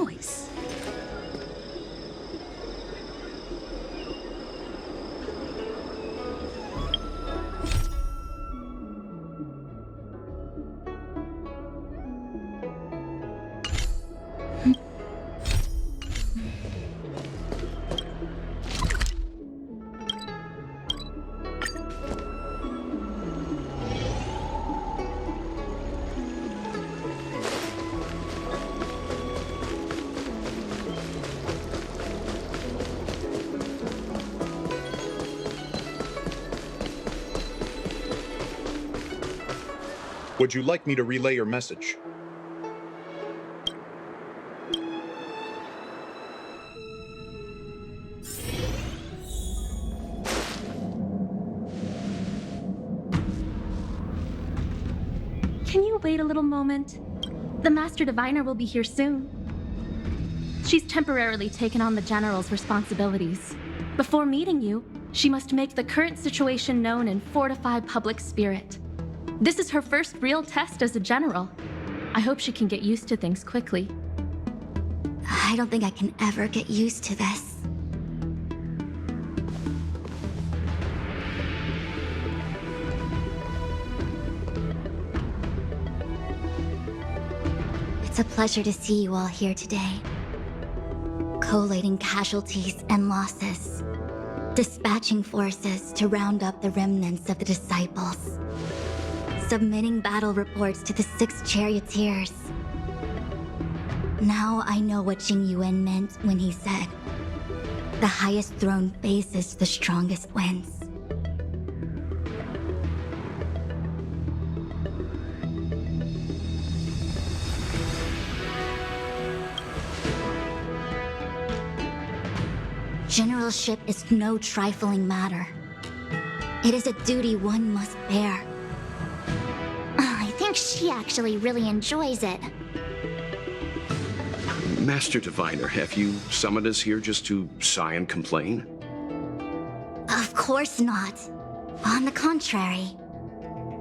INVOICE. Would you like me to relay your message? Can you wait a little moment? The Master Diviner will be here soon. She's temporarily taken on the General's responsibilities. Before meeting you, she must make the current situation known and fortify public spirit. This is her first real test as a General. I hope she can get used to things quickly. I don't think I can ever get used to this. It's a pleasure to see you all here today. Collating casualties and losses. Dispatching forces to round up the remnants of the disciples. Submitting battle reports to the 6 charioteers. Now I know what Jing Yuan meant when he said, "The highest throne faces the strongest wins." Generalship is no trifling matter. It is a duty one must bear. I think she actually really enjoys it. Master Diviner, have you summoned us here just to sigh and complain? Of course not. On the contrary,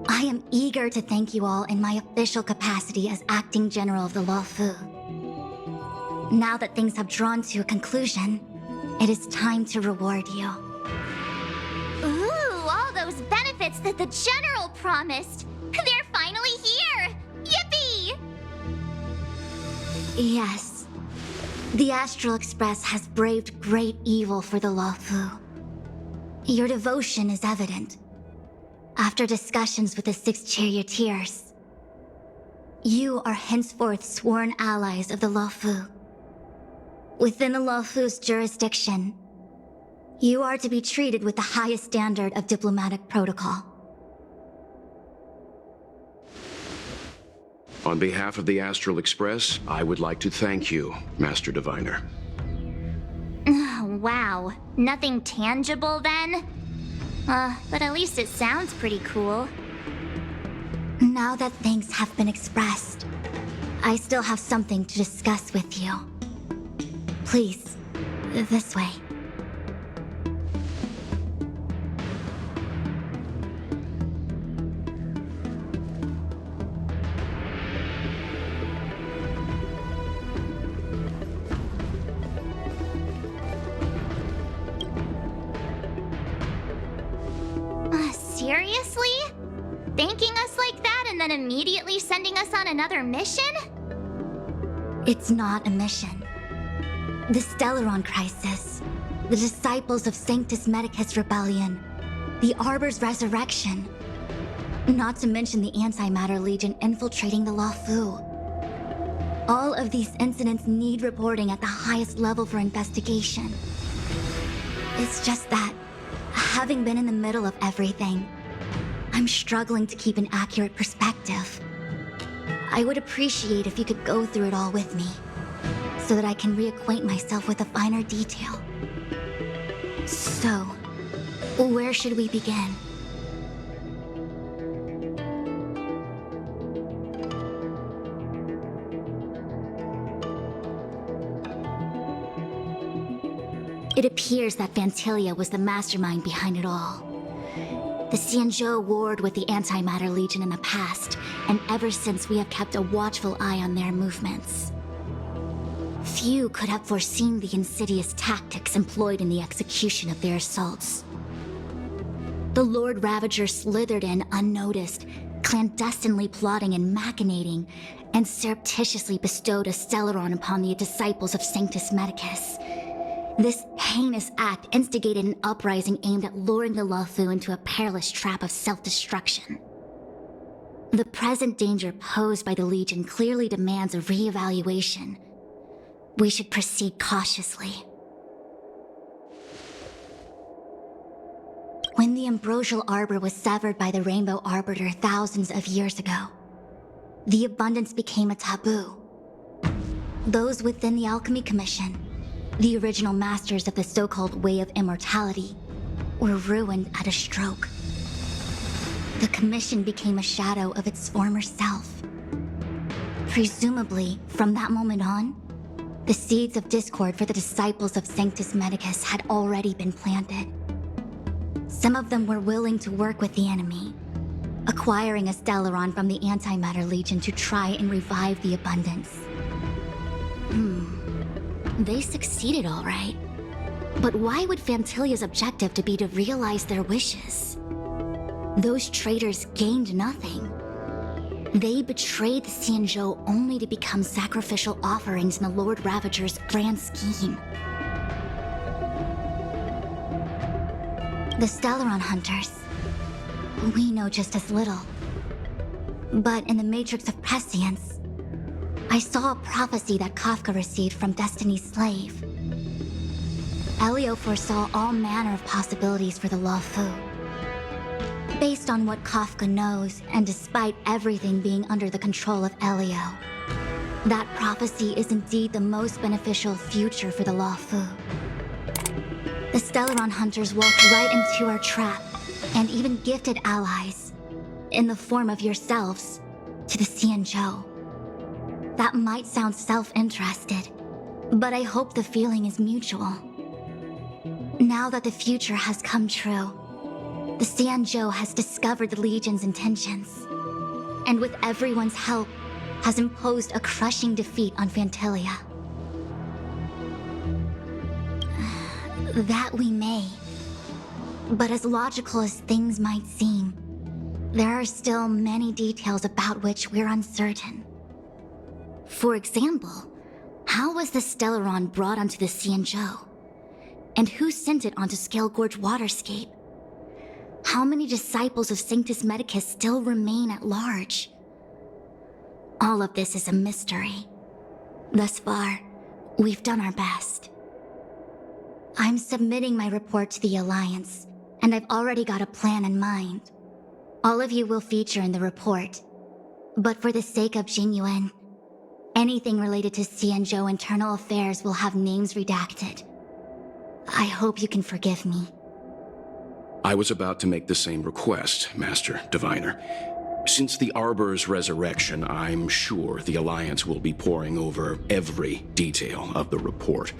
I am eager to thank you all in my official capacity as acting general of the Luofu. Now that things have drawn to a conclusion, it is time to reward you. Ooh, all those benefits that the General promised! They're finally here! Yippee! Yes. The Astral Express has braved great evil for the Luofu. Your devotion is evident. After discussions with the 6 charioteers, you are henceforth sworn allies of the Luofu. Within the Luofu's jurisdiction, you are to be treated with the highest standard of diplomatic protocol. On behalf of the Astral Express, I would like to thank you, Master Diviner. Wow, nothing tangible then? But at least it sounds pretty cool. Now that things have been expressed, I still have something to discuss with you. Please, this way. Seriously? Thanking us like that and then immediately sending us on another mission? It's not a mission. The Stellaron Crisis, the Disciples of Sanctus Medicus Rebellion, the Arbor's Resurrection, not to mention the Antimatter Legion infiltrating the Luofu. All of these incidents need reporting at the highest level for investigation. It's just that, having been in the middle of everything, I'm struggling to keep an accurate perspective. I would appreciate if you could go through it all with me, so that I can reacquaint myself with a finer detail. So, where should we begin? It appears that Vantilia was the mastermind behind it all. The Xianzhou warred with the Antimatter Legion in the past, and ever since we have kept a watchful eye on their movements. Few could have foreseen the insidious tactics employed in the execution of their assaults. The Lord Ravager slithered in unnoticed, clandestinely plotting and machinating, and surreptitiously bestowed a Stellaron upon the disciples of Sanctus Medicus. This heinous act instigated an uprising aimed at luring the Luofu into a perilous trap of self-destruction. The present danger posed by the Legion clearly demands a re-evaluation. We should proceed cautiously. When the ambrosial arbor was severed by the Rainbow Arbiter thousands of years ago, the abundance became a taboo. Those within the Alchemy Commission, the original masters of the so-called Way of Immortality, were ruined at a stroke. The Commission became a shadow of its former self. Presumably, from that moment on, the seeds of discord for the disciples of Sanctus Medicus had already been planted. Some of them were willing to work with the enemy, acquiring a Stellaron from the Antimatter Legion to try and revive the abundance. They succeeded all right. But why would Fantilia's objective to be to realize their wishes? Those traitors gained nothing. They betrayed the Xianzhou only to become sacrificial offerings in the Lord Ravager's grand scheme. The Stellaron Hunters, we know just as little. But in the Matrix of Prescience, I saw a prophecy that Kafka received from Destiny's slave. Elio foresaw all manner of possibilities for the Luofu. Based on what Kafka knows, and despite everything being under the control of Elio, that prophecy is indeed the most beneficial future for the Luofu. The Stellaron Hunters walked right into our trap, and even gifted allies, in the form of yourselves, to the Xianzhou. That might sound self-interested, but I hope the feeling is mutual. Now that the future has come true, the Xianzhou has discovered the Legion's intentions, and with everyone's help, has imposed a crushing defeat on Fantilia. That we may. But as logical as things might seem, there are still many details about which we're uncertain. For example, how was the Stellaron brought onto the Xianzhou? And who sent it onto Scale Gorge Waterscape? How many disciples of Sanctus Medicus still remain at large? All of this is a mystery. Thus far, we've done our best. I'm submitting my report to the Alliance, and I've already got a plan in mind. All of you will feature in the report. But for the sake of Jingyuan, anything related to Xianzhou internal affairs will have names redacted. I hope you can forgive me. I was about to make the same request, Master Diviner. Since the Arbor's resurrection, I'm sure the Alliance will be poring over every detail of the report.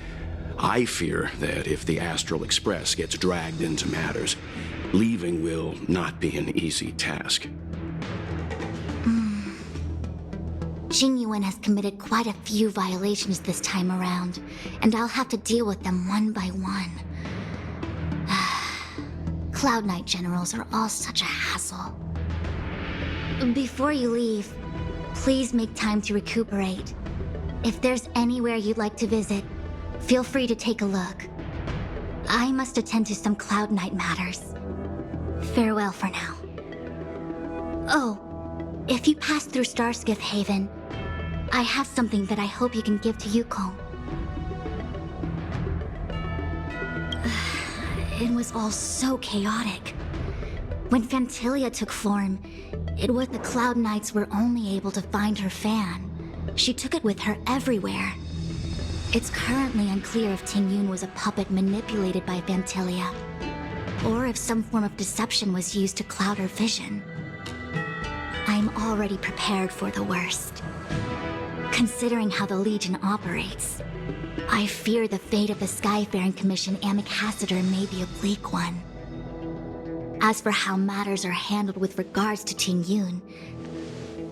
I fear that if the Astral Express gets dragged into matters, leaving will not be an easy task. Jingyuan has committed quite a few violations this time around, and I'll have to deal with them one by one. Cloud Knight generals are all such a hassle. Before you leave, please make time to recuperate. If there's anywhere you'd like to visit, feel free to take a look. I must attend to some Cloud Knight matters. Farewell for now. Oh, if you pass through Starskiff Haven, I have something that I hope you can give to Yukong. It was all so chaotic. When Fantilia took form, it was the Cloud Knights were only able to find her fan. She took it with her everywhere. It's currently unclear if Tingyun was a puppet manipulated by Fantilia, or if some form of deception was used to cloud her vision. I'm already prepared for the worst. Considering how the Legion operates, I fear the fate of the Skyfaring Commission Ambassador may be a bleak one. As for how matters are handled with regards to Tingyun,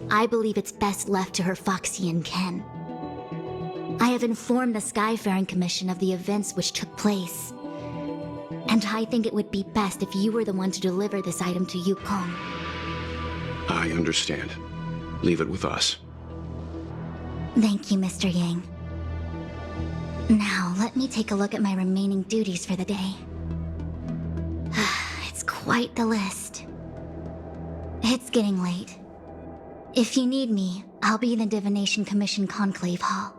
I believe it's best left to her Foxian kin. I have informed the Skyfaring Commission of the events which took place. And I think it would be best if you were the one to deliver this item to Yukong. I understand. Leave it with us. Thank you, Mr. Yang. Now, let me take a look at my remaining duties for the day. It's quite the list. It's getting late. If you need me, I'll be in the Divination Commission Conclave Hall.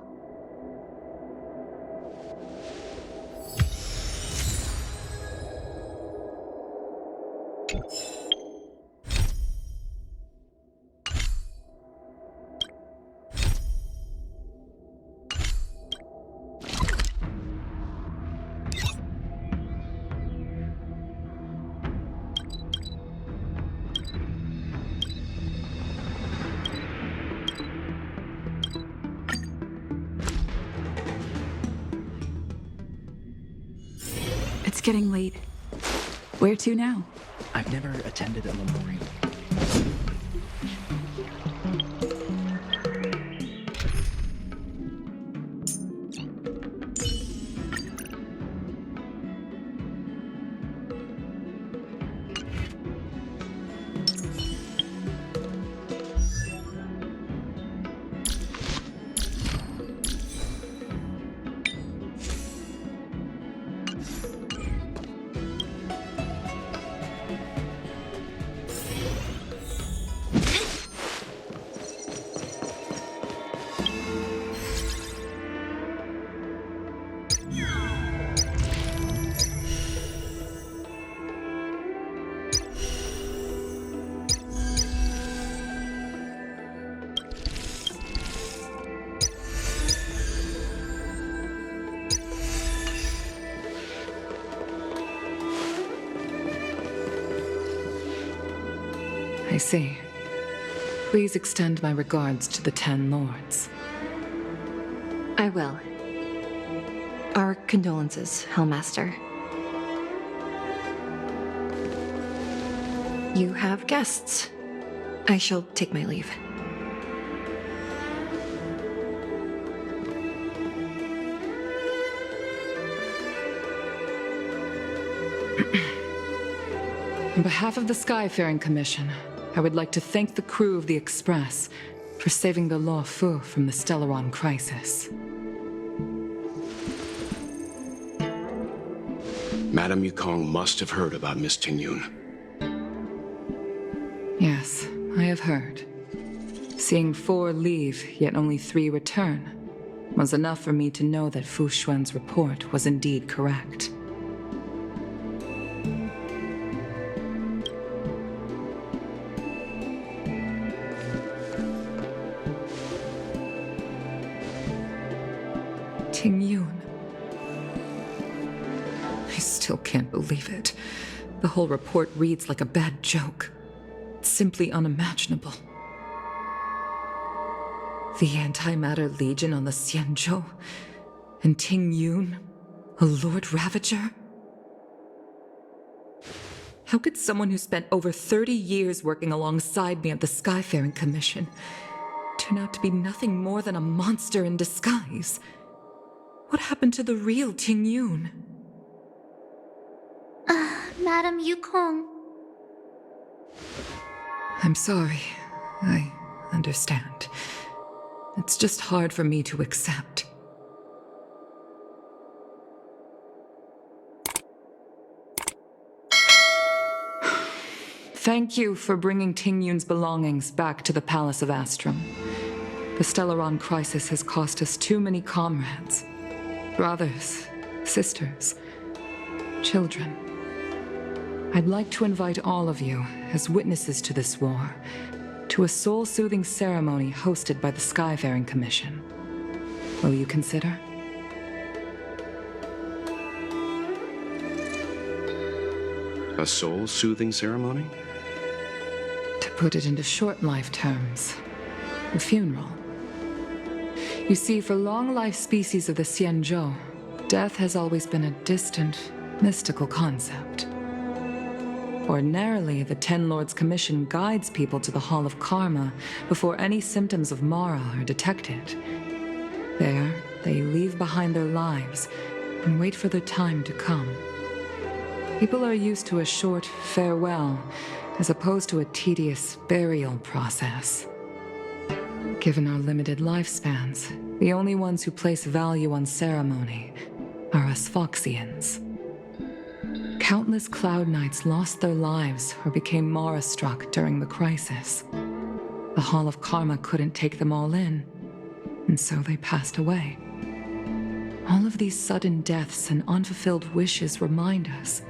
It's getting late. Where to now? I've never attended a memorial. I see. Please extend my regards to the 10 Lords. I will. Our condolences, Hellmaster. You have guests. I shall take my leave. On behalf of the Skyfaring Commission, I would like to thank the crew of the Express for saving the Law Fu from the Stellaron crisis. Madame Yukong must have heard about Miss Tingyun. Yes, I have heard. Seeing 4 leave, yet only 3 return, was enough for me to know that Fu Xuan's report was indeed correct. Tingyun. I still can't believe it. The whole report reads like a bad joke. It's simply unimaginable. The Antimatter Legion on the Xianzhou, and Tingyun, a Lord Ravager? How could someone who spent over 30 years working alongside me at the Skyfaring Commission turn out to be nothing more than a monster in disguise? What happened to the real Tingyun? Madame Yukong. I'm sorry. I understand. It's just hard for me to accept. Thank you for bringing Tingyun's belongings back to the Palace of Astrum. The Stellaron crisis has cost us too many comrades. Brothers, sisters, children. I'd like to invite all of you, as witnesses to this war, to a soul-soothing ceremony hosted by the Skyfaring Commission. Will you consider? A soul-soothing ceremony? To put it into short life terms, a funeral. You see, for long-life species of the Xianzhou, death has always been a distant, mystical concept. Ordinarily, the 10 Lords Commission guides people to the Hall of Karma before any symptoms of MURAH are detected. There, they leave behind their lives and wait for their time to come. People are used to a short farewell as opposed to a tedious burial process. Given our limited lifespans, the only ones who place value on ceremony are us Foxians. Countless Cloud Knights lost their lives or became Mara-struck during the crisis. The Hall of Karma couldn't take them all in, and so they passed away. All of these sudden deaths and unfulfilled wishes remind us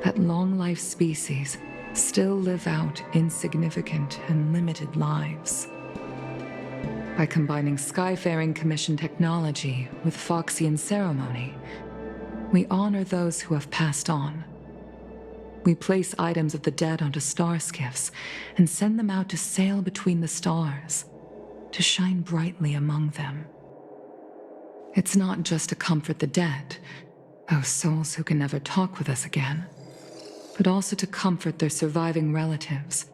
that long-life species still live out insignificant and limited lives. By combining Skyfaring Commission technology with Foxian ceremony, we honor those who have passed on. We place items of the dead onto star skiffs and send them out to sail between the stars, to shine brightly among them. It's not just to comfort the dead, those souls who can never talk with us again, but also to comfort their surviving relatives,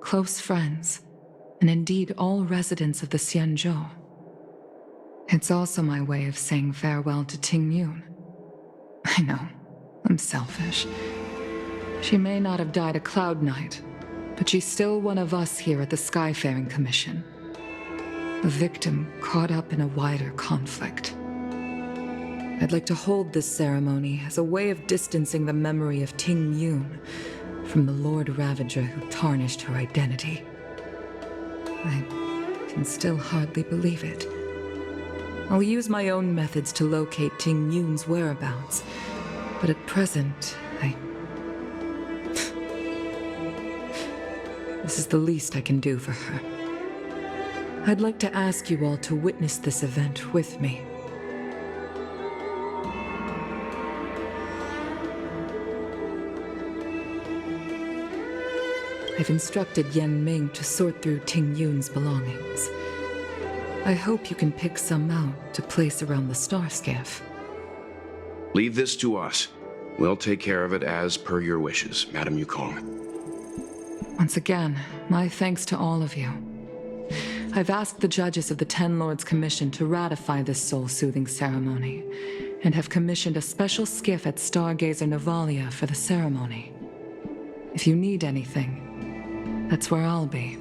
close friends, and indeed all residents of the Xianzhou. It's also my way of saying farewell to Ting Yun. I know, I'm selfish. She may not have died a Cloud Knight, but she's still one of us here at the Skyfaring Commission. A victim caught up in a wider conflict. I'd like to hold this ceremony as a way of distancing the memory of Ting Yun from the Lord Ravager who tarnished her identity. I can still hardly believe it. I'll use my own methods to locate Ting Yun's whereabouts, but at present, This is the least I can do for her. I'd like to ask you all to witness this event with me. I've instructed Yan Ming to sort through Ting Yun's belongings. I hope you can pick some out to place around the star skiff. Leave this to us. We'll take care of it as per your wishes, Madame Yukong. Once again, my thanks to all of you. I've asked the judges of the Ten Lords Commission to ratify this soul-soothing ceremony, and have commissioned a special skiff at Stargazer Navalia for the ceremony. If you need anything, that's where I'll be.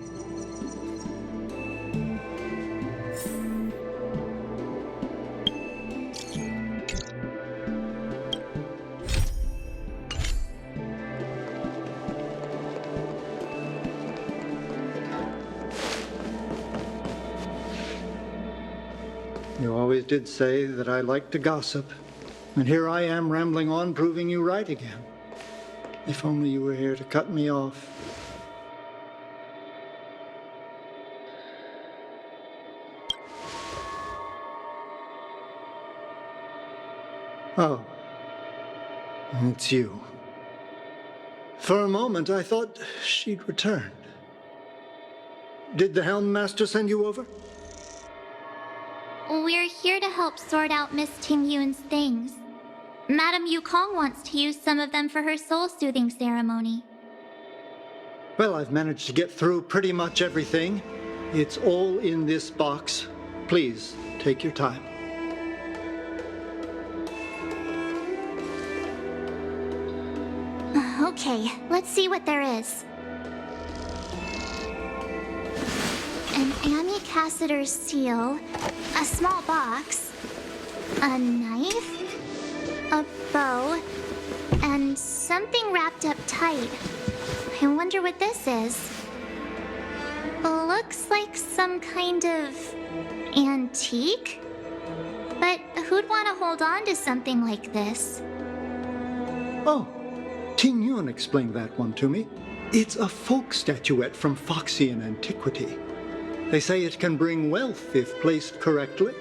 You always did say that I like to gossip, and here I am rambling on, proving you right again. If only you were here to cut me off. Oh, it's you. For a moment, I thought she'd returned. Did the Helm Master send you over? We're here to help sort out Miss Ting Yun's things. Madame Yukong wants to use some of them for her soul-soothing ceremony. Well, I've managed to get through pretty much everything. It's all in this box. Please, take your time. Okay, let's see what there is. An Amicassator's seal, a small box, a knife, a bow, and something wrapped up tight. I wonder what this is. Looks like some kind of antique? But who'd want to hold on to something like this? Oh, Ting Yun explained that one to me. It's a folk statuette from Foxian antiquity. They say it can bring wealth if placed correctly.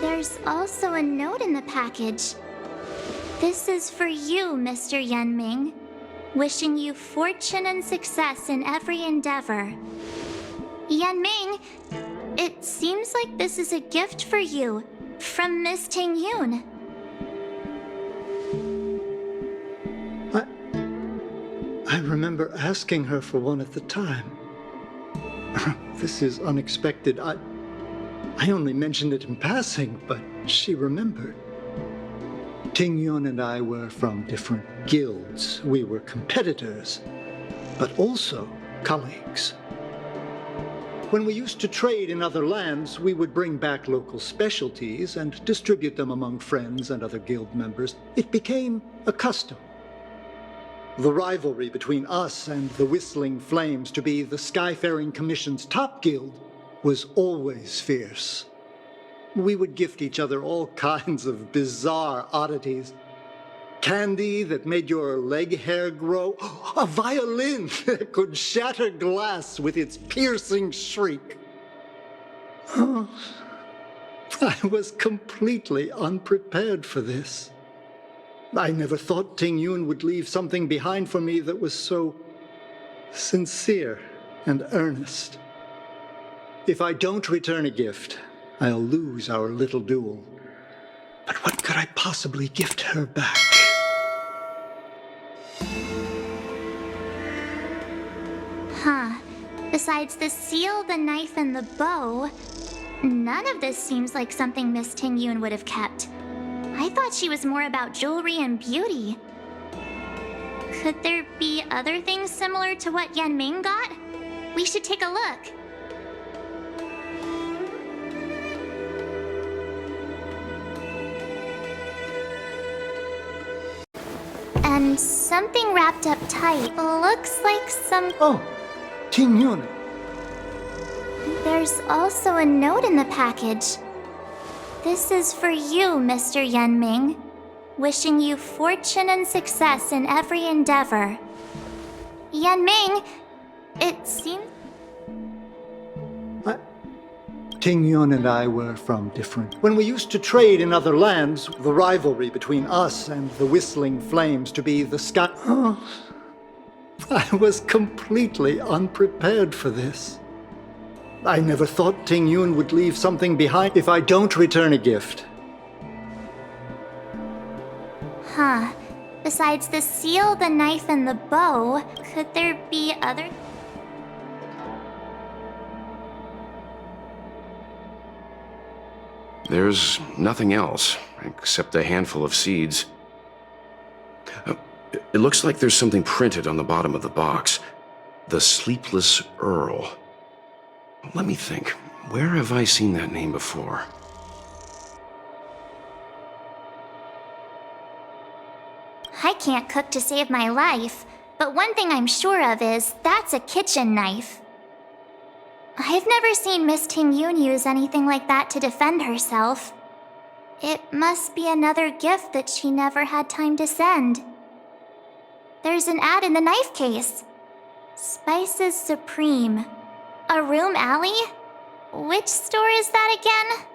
There's also a note in the package. This is for you, Mr. Yanming. Wishing you fortune and success in every endeavor. Yanming, it seems like this is a gift for you from Miss Ting Yun. I remember asking her for one at the time. This is unexpected. I only mentioned it in passing, but she remembered. Ting Yun and I were from different guilds. We were competitors, but also colleagues. When we used to trade in other lands, we would bring back local specialties and distribute them among friends and other guild members. It became a custom. The rivalry between us and the Whistling Flames to be the Skyfaring Commission's top guild was always fierce. We would gift each other all kinds of bizarre oddities. Candy that made your leg hair grow. A violin that could shatter glass with its piercing shriek. Oh, I was completely unprepared for this. I never thought Ting Yun would leave something behind for me that was so sincere and earnest. If I don't return a gift, I'll lose our little duel. But what could I possibly gift her back? Huh. Besides the seal, the knife, and the bow, none of this seems like something Miss Ting Yun would have kept. I thought she was more about jewelry and beauty. Could there be other things similar to what Yan Ming got? We should take a look. And something wrapped up tight. Looks like some... Oh, Ting Yun. There's also a note in the package. This is for you, Mr. Yan Ming. Wishing you fortune and success in every endeavor. Yan Ming, it seems... Ting Yun and I were from different... When we used to trade in other lands, the rivalry between us and the Whistling Flames to be the sky... Oh, I was completely unprepared for this. I never thought Ting Yun would leave something behind if I don't return a gift. Huh. Besides the seal, the knife, and the bow, could there be other... There's nothing else, except a handful of seeds. It looks like there's something printed on the bottom of the box. The Sleepless Earl. Let me think. Where have I seen that name before? I can't cook to save my life, but one thing I'm sure of is that's a kitchen knife. I've never seen Miss Ting Yun use anything like that to defend herself. It must be another gift that she never had time to send. There's an ad in the knife case. Spices Supreme. A room alley? Which store is that again?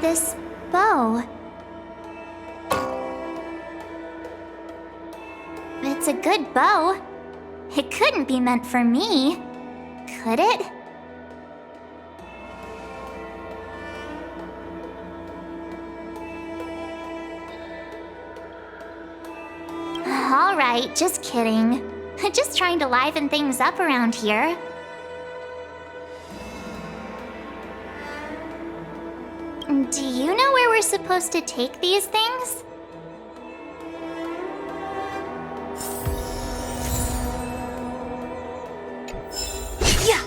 This bow. It's a good bow. It couldn't be meant for me, could it? All right, just kidding. Just trying to liven things up around here. Do you know where we're supposed to take these things? Yeah.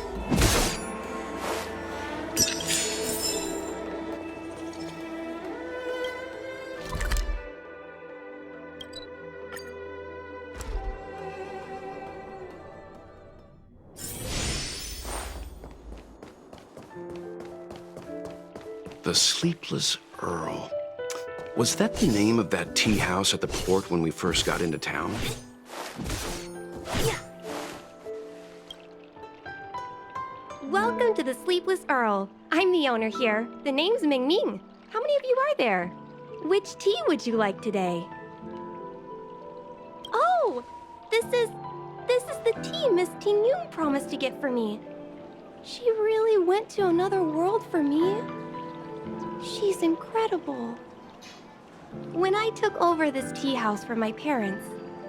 The Sleepless Earl. Was that the name of that tea house at the port when we first got into town? Welcome to the Sleepless Earl. I'm the owner here. The name's Ming Ming. How many of you are there? Which tea would you like today? Oh, this is the tea Miss Ting Yun promised to get for me. She really went to another world for me. She's incredible. When I took over this tea house from my parents,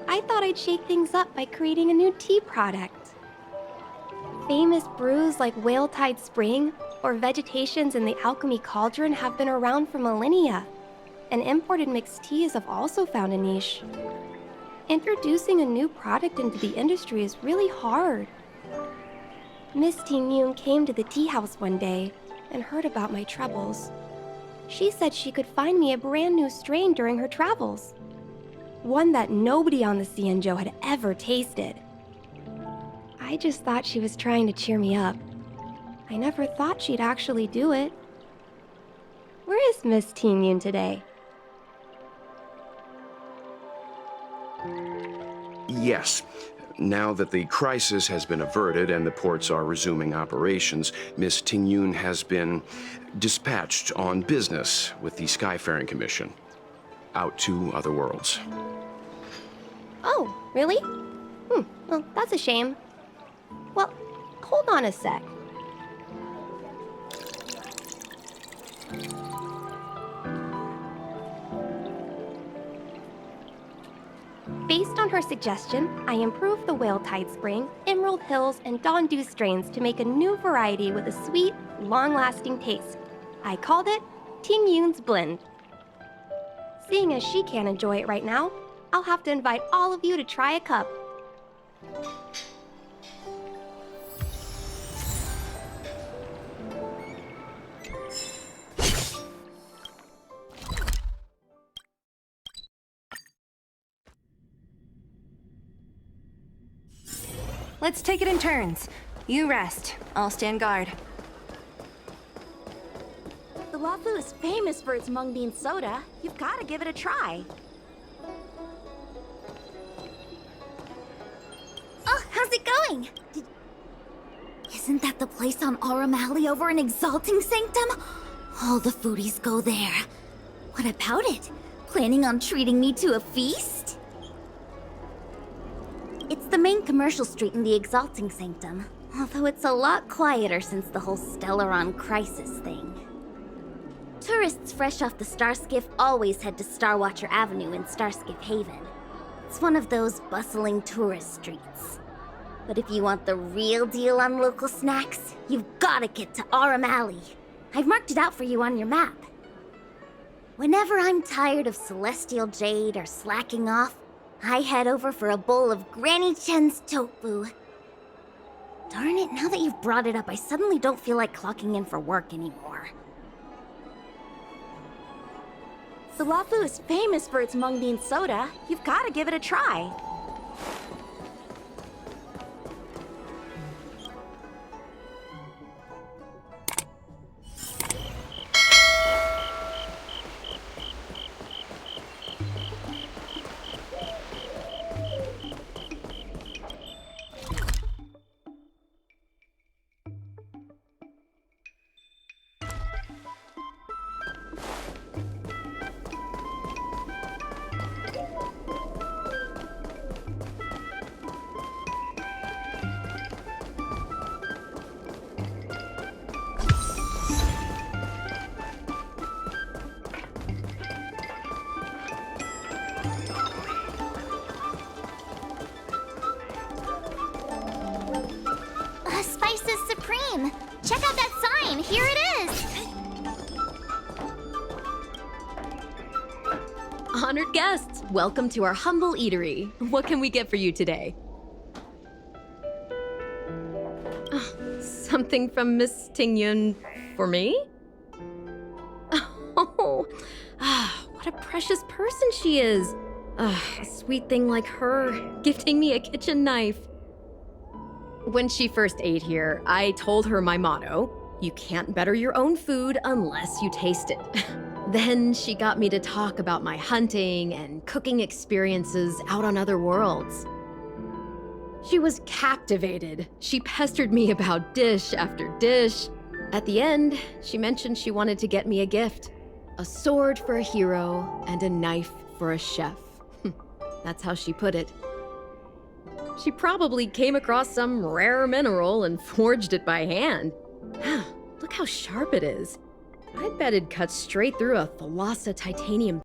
I thought I'd shake things up by creating a new tea product. famous brews like Whale Tide Spring or vegetations in the Alchemy Cauldron have been around for millennia, and imported mixed teas have also found a niche. Introducing a new product into the industry is really hard. Miss Ting Yun came to the tea house one day and heard about my troubles. She said she could find me a brand new strain during her travels. One that nobody on the Xianzhou had ever tasted. I just thought she was trying to cheer me up. I never thought she'd actually do it. Where is Miss Ting Yun today? Yes. Now that the crisis has been averted and the ports are resuming operations, Miss Ting Yun has been dispatched on business with the Skyfaring Commission out to other worlds. Oh, really? Well, that's a shame. Well, hold on a sec. Based on her suggestion, I improved the Whale Tide Spring, Emerald Hills, and Dawn Dew strains to make a new variety with a sweet, long-lasting taste. I called it Ting Yun's Blend. Seeing as she can't enjoy it right now, I'll have to invite all of you to try a cup. Let's take it in turns. You rest. I'll stand guard. The Lafu is famous for its mung bean soda. You've got to give it a try. Oh, how's it going? Isn't that the place on Aurum Alley over in Exalting Sanctum? All the foodies go there. What about it? Planning on treating me to a feast? It's the main commercial street in the Exalting Sanctum, although it's a lot quieter since the whole Stellaron crisis thing. Tourists fresh off the Starskiff always head to Starwatcher Avenue in Starskiff Haven. It's one of those bustling tourist streets. But if you want the real deal on local snacks, you've gotta get to Aurum Alley. I've marked it out for you on your map. Whenever I'm tired of Celestial Jade or slacking off, I head over for a bowl of Granny Chen's tofu. Darn it, now that you've brought it up, I suddenly don't feel like clocking in for work anymore. The Lafu is famous for its mung bean soda. You've got to give it a try. Spices Supreme! Check out that sign! Here it is! Honored guests, welcome to our humble eatery. What can we get for you today? Something from Miss Ting Yun for me? Oh, what a precious person she is. A sweet thing like her, gifting me a kitchen knife. When she first ate here, I told her my motto: you can't better your own food unless you taste it. Then she got me to talk about my hunting and cooking experiences out on other worlds. She was captivated. She pestered me about dish after dish. At the end, she mentioned she wanted to get me a gift: a sword for a hero and a knife for a chef. That's how she put it. She probably came across some rare mineral and forged it by hand. Look how sharp it is. I bet it'd cut straight through a Thalassa titanium